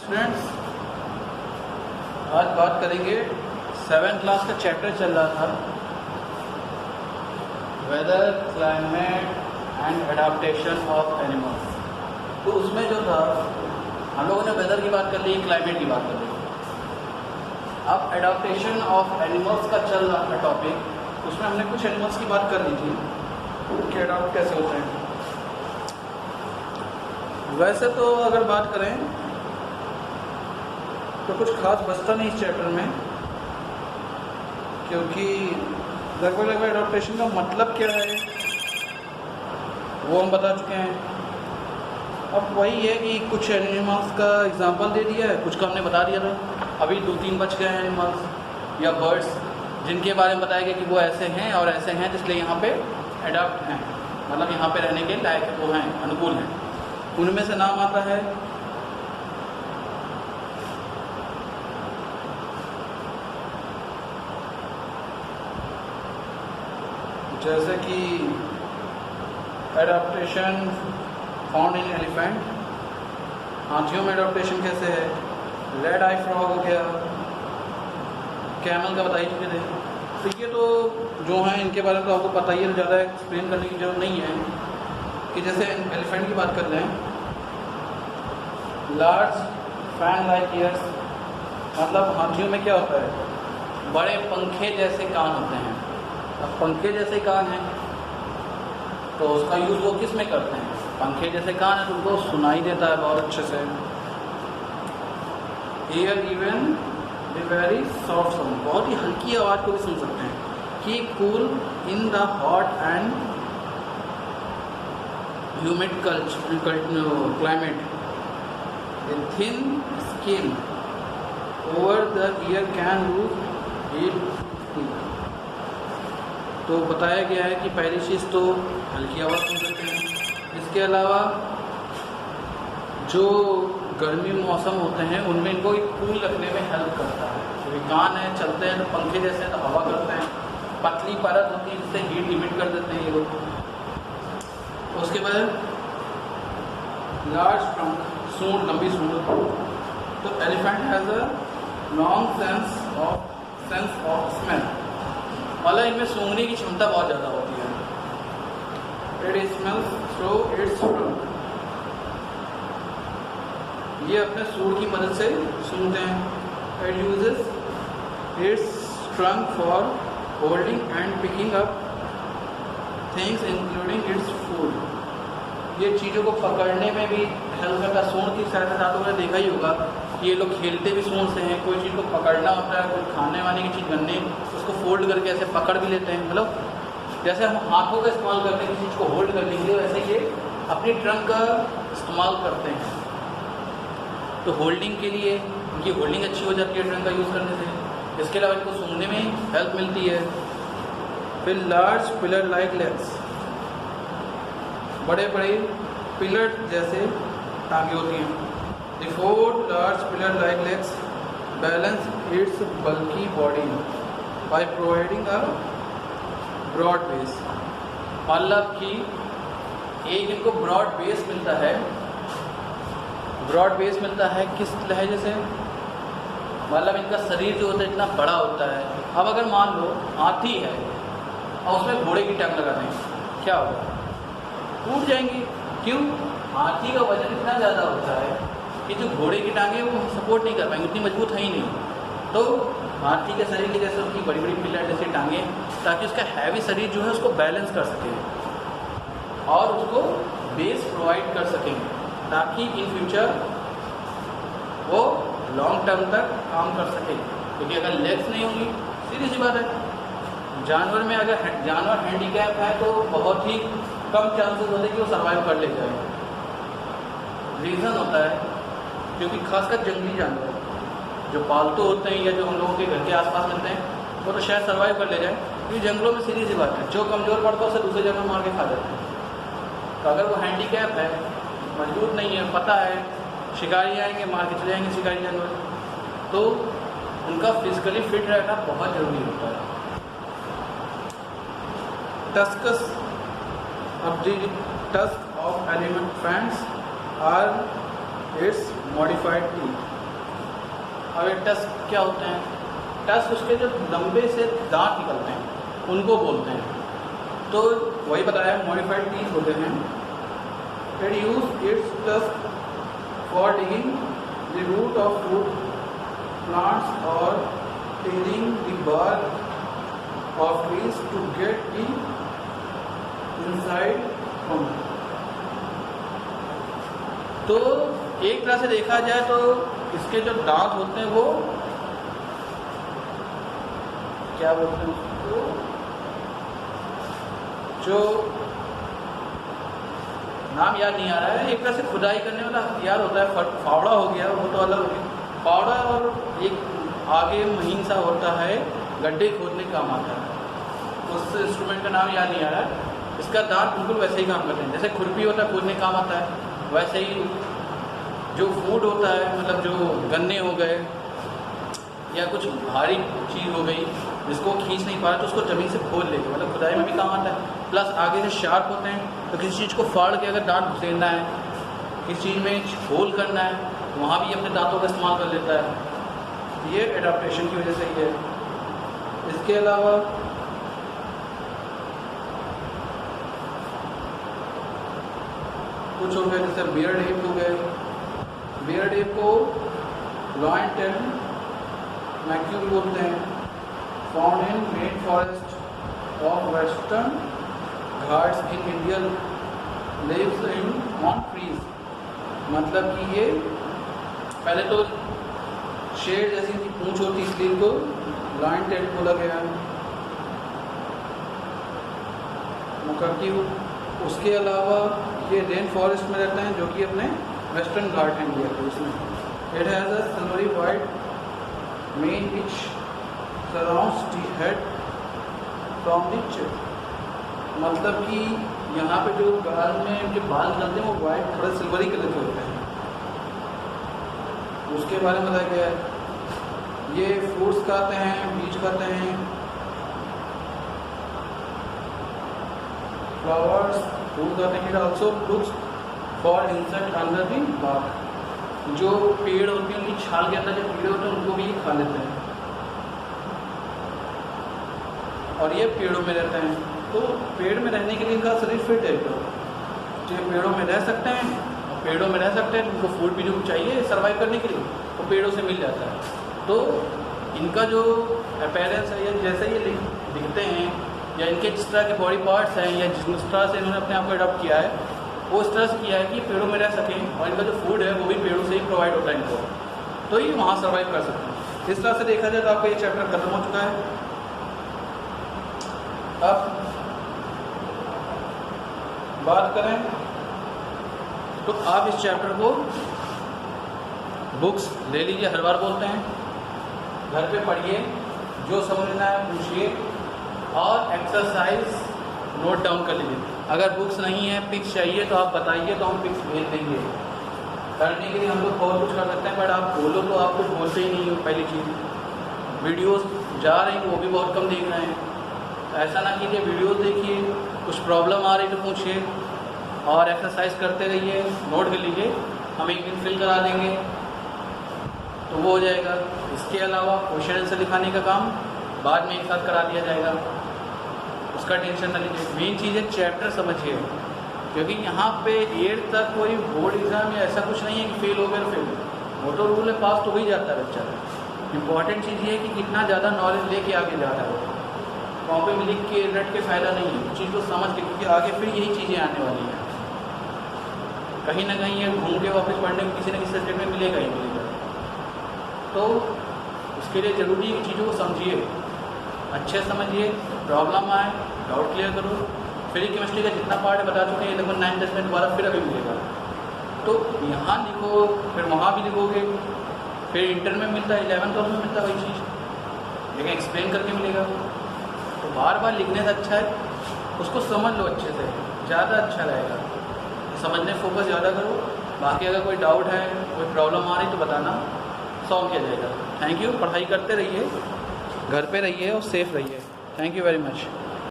Students, आज बात करेंगे 7th क्लास का चैप्टर चल रहा था weather, climate and adaptation of animals. तो उसमें जो था हम लोगों ने वेदर की बात कर ली, क्लाइमेट की बात कर ली। अब एडाप्टेशन ऑफ एनिमल्स का चल रहा था टॉपिक, उसमें हमने कुछ एनिमल्स की बात कर ली थी कि एडाप्ट कैसे होते हैं। वैसे तो अगर बात करें तो कुछ खास बचता नहीं इस चैप्टर में, क्योंकि लगभग एडाप्टेशन का मतलब क्या है वो हम बता चुके हैं। अब वही है कि कुछ एनिमल्स का एग्जांपल दे दिया है, कुछ का हमने बता दिया था। अभी 2-3 बच गए हैं एनिमल्स या बर्ड्स जिनके बारे में बताया गया कि वो ऐसे हैं और ऐसे हैं, इसलिए यहाँ पे एडाप्ट हैं, मतलब यहाँ पे रहने के लायक वो हैं, अनुकूल हैं। उनमें से नाम आता है जैसे कि एडाप्टेशन फाउंड इन एलिफेंट, हाथियों में एडाप्टेशन कैसे है। रेड आई फ्रॉग हो गया, कैमल का बता ही चुके थे। तो ये तो जो हैं इनके बारे में तो आपको पता ही है, ज़्यादा एक्सप्लेन करने की जरूरत नहीं है। कि जैसे एलिफेंट की बात कर लें, लार्ज फैन लाइक ईयर्स, मतलब हाथियों में क्या होता है, बड़े पंखे जैसे कान होते हैं। अब पंखे जैसे कान हैं तो उसका यूज़ वो किस में करते हैं, पंखे जैसे कान है तो उनको सुनाई देता है बहुत अच्छे से। Year even very soft sound, बहुत ही हल्की आवाज़ को भी सुन सकते हैं। कि cool in the hot and humid climate, a thin skin over the ear can lose heat। तो बताया गया है कि पहली चीज़ तो हल्की आवाज़ सुन सकते हैं। इसके अलावा जो गर्मी मौसम होते हैं उनमें इनको एक कूल रखने में हेल्प करता है, क्योंकि कान है, चलते हैं तो पंखे जैसे तो हवा करते हैं, पतली परत होती है जिससे हीट इमिट कर देते हैं ये लोग। उसके बाद लार्ज ट्रंक, सूंड, लंबी सूंड। तो elephant has a long sense of smell, मतलब इनमें सूंघने की क्षमता बहुत ज़्यादा होती है। It smells through it's trunk, ये अपने सूंड की मदद से सूंघते हैं। It uses it's trunk for holding and picking up things including its food, ये चीज़ों को पकड़ने में भी हेल्प करता है। सूंड की सहायता से आपने देखा ही होगा कि ये लोग खेलते भी सूंड से हैं। कोई चीज़ को पकड़ना होता है, कोई खाने वाने की चीज़ बनने, उसको फोल्ड करके ऐसे पकड़ भी लेते हैं। मतलब जैसे हम हाथों का इस्तेमाल करते हैं किसी चीज़ को होल्ड करने के लिए, वैसे ये अपनी ट्रंक का इस्तेमाल करते हैं। तो होल्डिंग के लिए उनकी होल्डिंग अच्छी हो जाती है ट्रंक का यूज़ करने से। इसके अलावा इनको सूंघने में हेल्प मिलती है। फिर लार्ज पिलर लाइक लेग्स, बड़े बड़े पिलर जैसे टांगे होती हैं। The 4 large pillar like legs balance its bulky body by providing a broad base, मतलब कि एक इनको ब्रॉड बेस मिलता है। ब्रॉड बेस मिलता है किस लहजे से, मतलब इनका शरीर जो होता है इतना बड़ा होता है। अब अगर मान लो हाथी है और उसमें घोड़े की टांग लगा दें, क्या होगा, टूट जाएंगी। क्यों, हाथी का वजन इतना ज़्यादा होता है कि जो घोड़े की टांगें वो सपोर्ट नहीं कर पाएंगे, उतनी मजबूत है ही नहीं। तो हाथी के शरीर की जैसे उसकी बड़ी बड़ी पिलर जैसी टांगें, ताकि उसका हैवी शरीर जो है उसको बैलेंस कर सके और उसको बेस प्रोवाइड कर सकें, ताकि इन फ्यूचर वो लॉन्ग टर्म तक काम कर सके। क्योंकि अगर लेग्स नहीं होंगी, सीधी सी बात है, जानवर में अगर जानवर हैंडीकैप है तो बहुत ही कम चांसेस होते हैं कि वो सर्वाइव कर ले जाए। रीज़न होता है क्योंकि खासकर जंगली जानवर जो पालतू होते हैं या जो हम लोगों के घर के आसपास मिलते हैं वो तो शायद सर्वाइव कर ले जाए, क्योंकि जंगलों में सीधी सी बात है जो कमज़ोर पड़ता है उसे दूसरे जानवर मार के खा जाते हैं। तो अगर वो हैंडीकैप है, मजबूत नहीं है, पता है शिकारी आएंगे मार के चले जाएंगे शिकारी जानवर, तो उनका फिजिकली फिट रहना बहुत ज़रूरी होता है। टस्कस of the tusk of elephants are its modified teeth. अब ये टस्क क्या होते हैं? टस्क उसके जो लंबे से दांत निकलते हैं उनको बोलते हैं। तो वही बताया मॉडिफाइड टीथ होते हैं। It use its tusk for digging the root of fruit plants और tearing the bark of trees to get the inside from. तो एक तरह से देखा जाए तो इसके जो दांत होते हैं वो क्या बोलते हैं उसको, जो नाम याद नहीं आ रहा है, एक तरह से खुदाई करने वाला हथियार होता है। फावड़ा हो गया, वो तो अलग हो गया। फावड़ा और एक आगे महीन सा होता है, गड्ढे खोदने काम आता है। उस इंस्ट्रूमेंट का नाम याद नहीं आ रहा है। इसका दांत बिल्कुल वैसे ही काम करते हैं, जैसे खुरपी होता है खोदने काम आता है, वैसे ही जो फूड होता है, मतलब जो गन्ने हो गए या कुछ भारी चीज़ हो गई जिसको खींच नहीं पा रहा तो उसको ज़मीन से खोल लेके, मतलब खुदाई में भी काम आता है। प्लस आगे से शार्प होते हैं, तो किसी चीज़ को फाड़ के अगर दांत घुसेड़ना है, किसी चीज़ में होल करना है, तो वहाँ भी अपने दांतों का इस्तेमाल कर लेता है। ये एडाप्टेशन की वजह से ही है। इसके अलावा कुछ हो गए जैसे बियर्ड एप हो गए। बियर्ड एप को लॉयन टेल मैक्यूल बोलते हैं। Found in main forest of western Ghats in India, lives in on trees. मतलब कि ये पहले तो शेर जैसी पूंछ होती इसलिए इनको लॉयन टेल बोला गया है। मुकक्की। उसके अलावा ये रेन फॉरेस्ट में रहते हैं, जो कि अपने वेस्टर्न घाट हैं इंडिया के उसमें। It has a silvery white main which surrounds the head from the chip. मतलब कि यहाँ पे जो गाल में इनके बाल निकलते हैं वो वाइट थोड़ा सिल्वरी कलर के होते हैं। उसके बारे में बताया गया है ये फ्रूट्स खाते हैं, बीज खाते हैं, फ्लावर्स फूल खाते हैं। It also looks for insect under the bark. जो पेड़ होते हैं उनकी छाल के अंदर जो कीड़े होते हैं उनको भी खा लेते हैं, और ये पेड़ों में रहते हैं। तो पेड़ में रहने के लिए इनका शरीर फिट है, तो ये पेड़ों में रह सकते हैं, और पेड़ों में रह सकते हैं। उनको फूड भी जो चाहिए सर्वाइव करने के लिए वो पेड़ों से मिल जाता है। तो इनका जो अपीयरेंस है, या जैसे ये दिखते हैं, या इनके जिस तरह के बॉडी पार्ट्स हैं, या जिस तरह से इन्होंने अपने आप को अडॉप्ट किया है, वो इस तरह से किया है कि पेड़ों में रह सकें, और इनका जो फूड है वो भी पेड़ों से ही प्रोवाइड होता है इनको, तो ये वहाँ सर्वाइव कर सकते हैं। इस तरह से देखा जाए तो आपका ये चैप्टर खत्म हो चुका है। अब बात करें तो आप इस चैप्टर को बुक्स ले लीजिए, हर बार बोलते हैं, घर पे पढ़िए, जो समझना है पूछिए, और एक्सरसाइज नोट डाउन कर लीजिए। अगर बुक्स नहीं है, पिक्स चाहिए तो आप बताइए, तो हम पिक्स भेज देंगे। करने के लिए हम लोग बहुत कुछ कर सकते हैं, बट आप बोलो तो आप कुछ बोलते ही नहीं हो। पहली चीज़, वीडियोस जा रही हैं वो भी बहुत कम देख रहे हैं, तो ऐसा ना कीजिए, वीडियोस देखिए, कुछ प्रॉब्लम आ रही तो पूछिए, और एक्सरसाइज करते रहिए, नोट कर लीजिए, हम एक दिन फिल करा देंगे तो वो हो जाएगा। इसके अलावा क्वेश्चन आंसर लिखाने का काम बाद में एक साथ करा दिया जाएगा, उसका टेंशन ना लीजिए। मेन चीज़ है चैप्टर समझिए, क्योंकि यहाँ पे 8th तक कोई बोर्ड एग्ज़ाम या ऐसा कुछ नहीं है कि फेल हो गया फेल, वो तो रूल है, पास तो हो ही जाता है बच्चा। इंपॉर्टेंट चीज़ ये है कि कितना ज़्यादा नॉलेज लेके आगे जा रहा है। कॉपी में लिख के रट के फ़ायदा नहीं है, उस चीज़ को समझ के, क्योंकि आगे फिर यही चीज़ें आने वाली हैं। कहीं ना कहीं ये घूम के वापस पढ़ने को किसी न किसी सब्जेक्ट में मिलेगा ही मिलेगा। तो उसके लिए ज़रूरी है चीज़ों को समझिए, अच्छे समझिए, प्रॉब्लम आए डाउट क्लियर करो। फिर केमिस्ट्री का जितना पार्ट है बता चुके हैं, लगभग 9th 10th में दोबारा फिर अभी मिलेगा, तो यहाँ लिखो, फिर वहाँ भी लिखोगे, फिर इंटर में मिलता है, 11th 12th में मिलता है वही चीज़, लेकिन एक्सप्लेन करके मिलेगा। तो बार बार लिखने से अच्छा है उसको समझ लो अच्छे से, ज़्यादा अच्छा रहेगा। समझने फोकस ज़्यादा करो। बाकी अगर कोई डाउट है, कोई प्रॉब्लम आ रही तो बताना, सॉल्व किया जाएगा। Thank you. पढ़ाई करते रहिए, घर पे रहिए और सेफ रहिए। Thank you very much.